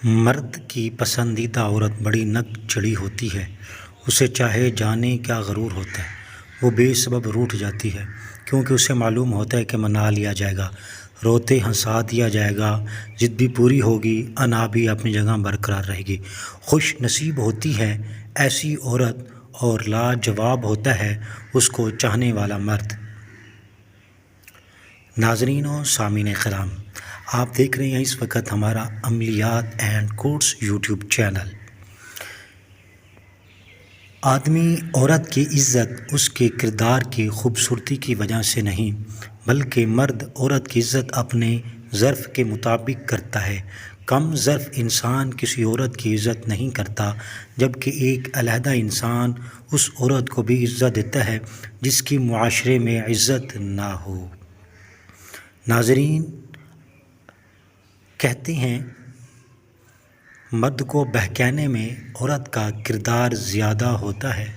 مرد کی پسندیدہ عورت بڑی نک چڑھی ہوتی ہے۔ اسے چاہے جانے کیا غرور ہوتا ہے، وہ بے سبب روٹھ جاتی ہے، کیونکہ اسے معلوم ہوتا ہے کہ منا لیا جائے گا، روتے ہنسا دیا جائے گا، ضد بھی پوری ہوگی، انا بھی اپنی جگہ برقرار رہے گی۔ خوش نصیب ہوتی ہے ایسی عورت اور لاجواب ہوتا ہے اس کو چاہنے والا مرد۔ ناظرین و سامعین کرام، آپ دیکھ رہے ہیں اس وقت ہمارا عملیات اینڈ کوٹس یوٹیوب چینل۔ آدمی عورت کی عزت اس کے کردار کی خوبصورتی کی وجہ سے نہیں، بلکہ مرد عورت کی عزت اپنے ظرف کے مطابق کرتا ہے۔ کم ظرف انسان کسی عورت کی عزت نہیں کرتا، جبکہ ایک علیحدہ انسان اس عورت کو بھی عزت دیتا ہے جس کی معاشرے میں عزت نہ ہو۔ ناظرین، کہتے ہیں مرد کو بہکانے میں عورت کا کردار زیادہ ہوتا ہے۔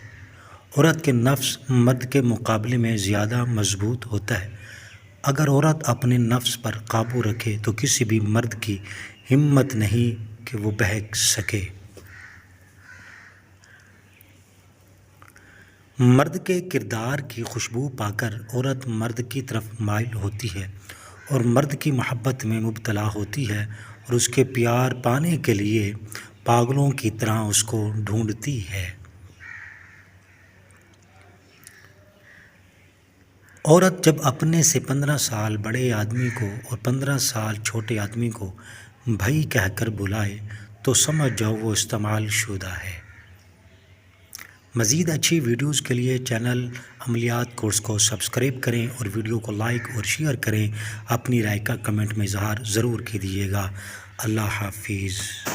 عورت کے نفس مرد کے مقابلے میں زیادہ مضبوط ہوتا ہے۔ اگر عورت اپنے نفس پر قابو رکھے تو کسی بھی مرد کی ہمت نہیں کہ وہ بہک سکے۔ مرد کے کردار کی خوشبو پا کر عورت مرد کی طرف مائل ہوتی ہے اور مرد کی محبت میں مبتلا ہوتی ہے اور اس کے پیار پانے کے لیے پاگلوں کی طرح اس کو ڈھونڈتی ہے۔ عورت جب اپنے سے 15 سال بڑے آدمی کو اور 15 سال چھوٹے آدمی کو بھائی کہہ کر بلائے تو سمجھ جاؤ وہ استعمال شدہ ہے۔ مزید اچھی ویڈیوز کے لیے چینل عملیات کورس کو سبسکرائب کریں اور ویڈیو کو لائک اور شیئر کریں۔ اپنی رائے کا کمنٹ میں اظہار ضرور کیجیے گا۔ اللہ حافظ۔